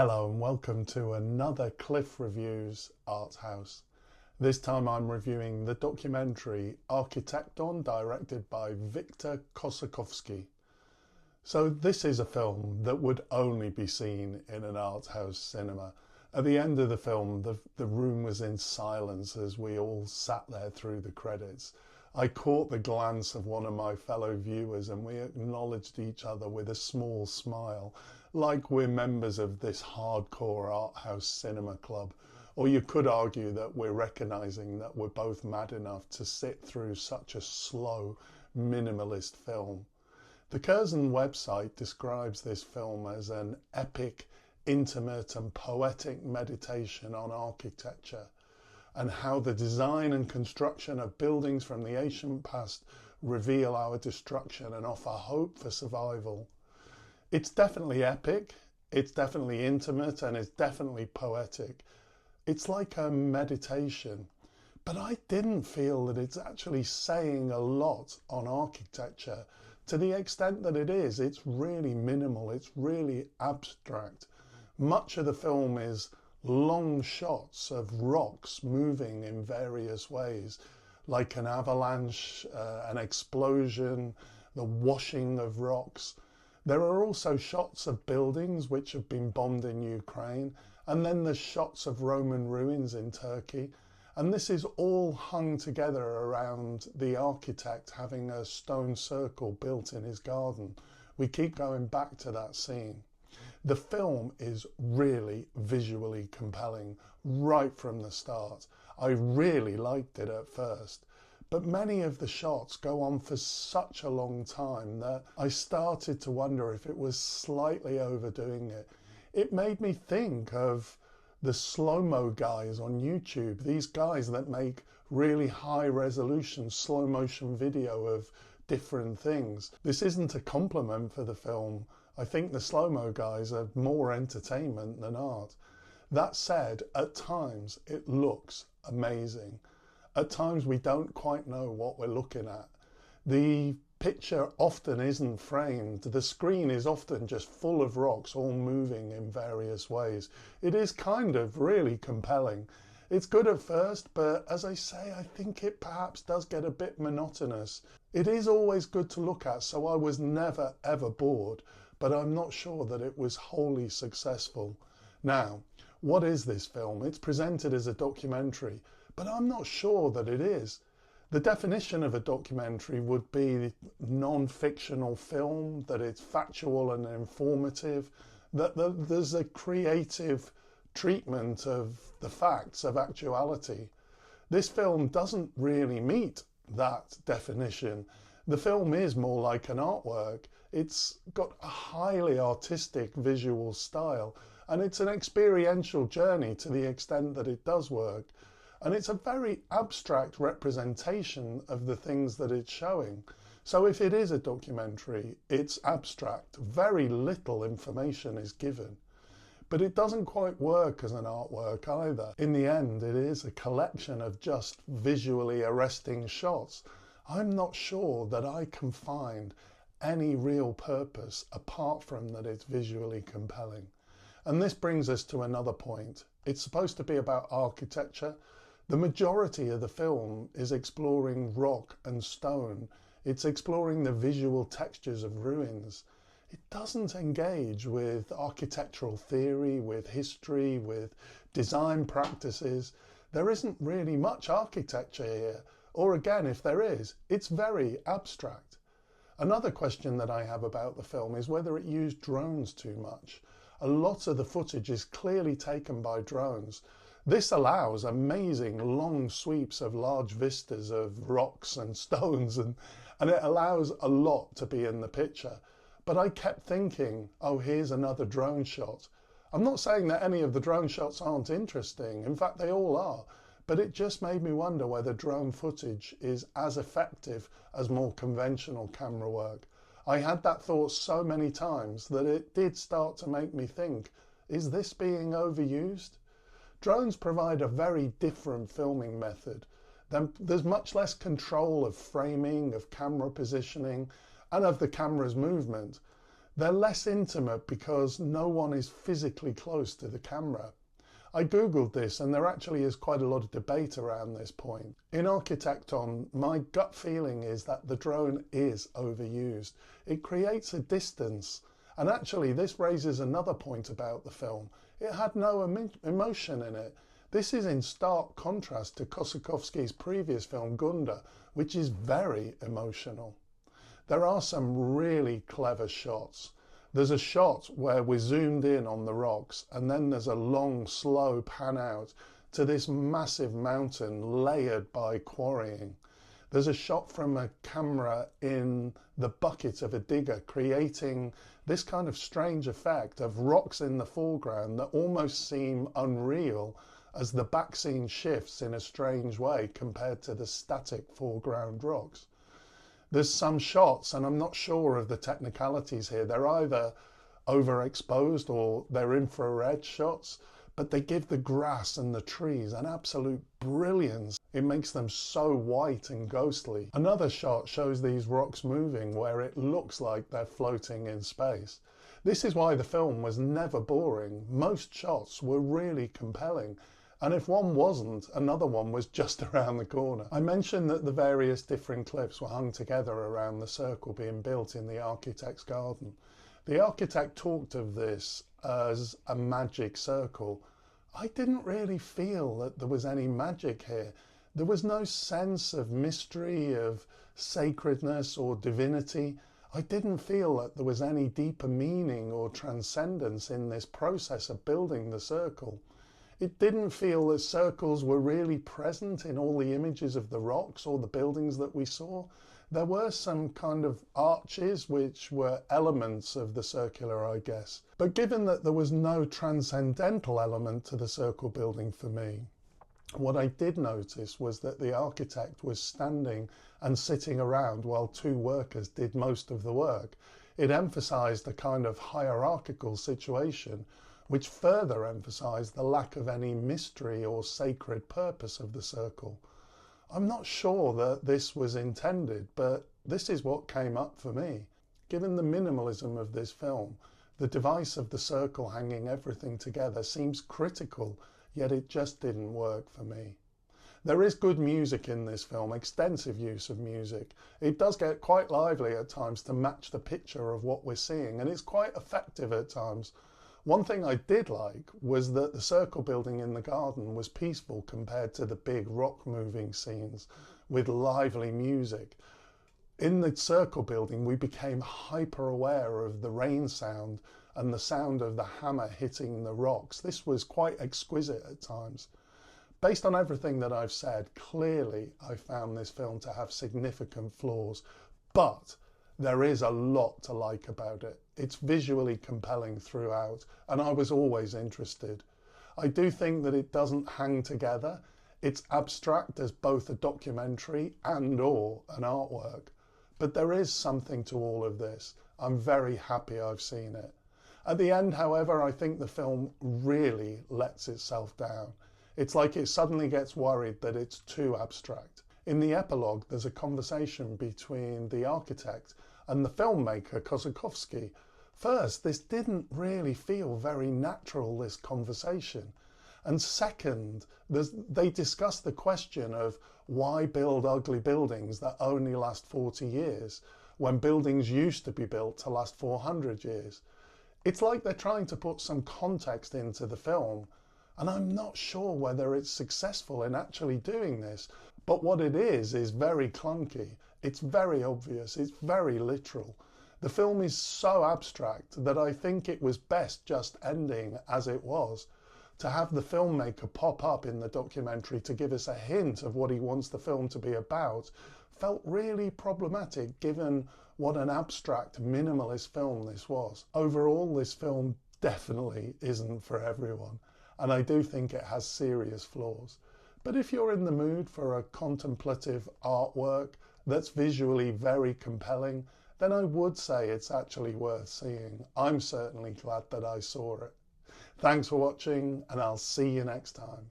Hello and welcome to another Cliff Reviews Art House. This time I'm reviewing the documentary Architecton, directed by Viktor Kossakovsky. So this is a film that would only be seen in an art house cinema. At the end of the film, the room was in silence as we all sat there through the credits. I caught the glance of one of my fellow viewers and we acknowledged each other with a small smile, like we're members of this hardcore art house cinema club. Or you could argue that we're recognising that we're both mad enough to sit through such a slow, minimalist film. The Curzon website describes this film as an epic, intimate and poetic meditation on architecture, and how the design and construction of buildings from the ancient past reveal our destruction and offer hope for survival. It's definitely epic, it's definitely intimate, and it's definitely poetic. It's like a meditation, but I didn't feel that it's actually saying a lot on architecture. To the extent that it is, it's really minimal, it's really abstract. Much of the film is long shots of rocks moving in various ways, like an avalanche, an explosion, the washing of rocks. There are also shots of buildings which have been bombed in Ukraine, and then there's shots of Roman ruins in Turkey. And this is all hung together around the architect having a stone circle built in his garden. We keep going back to that scene. The film is really visually compelling right from the start. I really liked it at first, but many of the shots go on for such a long time that I started to wonder if it was slightly overdoing it. It made me think of the slow-mo guys on YouTube, these guys that make really high resolution slow motion video of different things. This isn't a compliment for the film. I think the slow-mo guys are more entertainment than art. That said, at times it looks amazing. At times we don't quite know what we're looking at. The picture often isn't framed. The screen is often just full of rocks all moving in various ways. It is kind of really compelling. It's good at first, but as I say, I think it perhaps does get a bit monotonous. It is always good to look at, so I was never ever bored, but I'm not sure that it was wholly successful. Now, what is this film? It's presented as a documentary, but I'm not sure that it is. The definition of a documentary would be non-fictional film, that it's factual and informative, that there's a creative treatment of the facts of actuality. This film doesn't really meet that definition. The film is more like an artwork. It's got a highly artistic visual style, and it's an experiential journey to the extent that it does work. And it's a very abstract representation of the things that it's showing. So if it is a documentary, it's abstract. Very little information is given. But it doesn't quite work as an artwork either. In the end, it is a collection of just visually arresting shots. I'm not sure that I can find any real purpose apart from that it's visually compelling. And this brings us to another point. It's supposed to be about architecture. The majority of the film is exploring rock and stone. It's exploring the visual textures of ruins. It doesn't engage with architectural theory, with history, with design practices. There isn't really much architecture here. Or again, if there is, it's very abstract. Another question that I have about the film is whether it used drones too much. A lot of the footage is clearly taken by drones. This allows amazing long sweeps of large vistas of rocks and stones, and it allows a lot to be in the picture. But I kept thinking, oh, here's another drone shot. I'm not saying that any of the drone shots aren't interesting. In fact, they all are. But it just made me wonder whether drone footage is as effective as more conventional camera work. I had that thought so many times that it did start to make me think, is this being overused? Drones provide a very different filming method. There's much less control of framing, of camera positioning, and of the camera's movement. They're less intimate because no one is physically close to the camera. I googled this and there actually is quite a lot of debate around this point. In Architecton, my gut feeling is that the drone is overused. It creates a distance, and actually this raises another point about the film. It had no emotion in it. This is in stark contrast to Kossakovsky's previous film Gunda, which is very emotional. There are some really clever shots. There's a shot where we're zoomed in on the rocks, and then there's a long, slow pan out to this massive mountain layered by quarrying. There's a shot from a camera in the bucket of a digger, creating this kind of strange effect of rocks in the foreground that almost seem unreal as the back scene shifts in a strange way compared to the static foreground rocks. There's some shots, and I'm not sure of the technicalities here, they're either overexposed or they're infrared shots, but they give the grass and the trees an absolute brilliance. It makes them so white and ghostly. Another shot shows these rocks moving where it looks like they're floating in space. This is why the film was never boring. Most shots were really compelling. And if one wasn't, another one was just around the corner. I mentioned that the various different cliffs were hung together around the circle being built in the architect's garden. The architect talked of this as a magic circle. I didn't really feel that there was any magic here. There was no sense of mystery, of sacredness or divinity. I didn't feel that there was any deeper meaning or transcendence in this process of building the circle. It didn't feel that circles were really present in all the images of the rocks or the buildings that we saw. There were some kind of arches which were elements of the circular, I guess. But given that there was no transcendental element to the circle building for me, what I did notice was that the architect was standing and sitting around while two workers did most of the work. It emphasised a kind of hierarchical situation, which further emphasised the lack of any mystery or sacred purpose of the circle. I'm not sure that this was intended, but this is what came up for me. Given the minimalism of this film, the device of the circle hanging everything together seems critical, yet it just didn't work for me. There is good music in this film, extensive use of music. It does get quite lively at times to match the picture of what we're seeing, and it's quite effective at times. One thing I did like was that the circle building in the garden was peaceful compared to the big rock moving scenes with lively music. In the circle building, we became hyper aware of the rain sound and the sound of the hammer hitting the rocks. This was quite exquisite at times. Based on everything that I've said, clearly I found this film to have significant flaws, but there is a lot to like about it. It's visually compelling throughout, and I was always interested. I do think that it doesn't hang together. It's abstract as both a documentary and or an artwork. But there is something to all of this. I'm very happy I've seen it. At the end, however, I think the film really lets itself down. It's like it suddenly gets worried that it's too abstract. In the epilogue, there's a conversation between the architect and the filmmaker, Kossakovsky. First, this didn't really feel very natural, this conversation. And second, they discuss the question of why build ugly buildings that only last 40 years when buildings used to be built to last 400 years. It's like they're trying to put some context into the film, and I'm not sure whether it's successful in actually doing this. But what it is very clunky. It's very obvious. It's very literal. The film is so abstract that I think it was best just ending as it was. To have the filmmaker pop up in the documentary to give us a hint of what he wants the film to be about felt really problematic given what an abstract, minimalist film this was. Overall, this film definitely isn't for everyone, and I do think it has serious flaws. But if you're in the mood for a contemplative artwork that's visually very compelling, then I would say it's actually worth seeing. I'm certainly glad that I saw it. Thanks for watching, and I'll see you next time.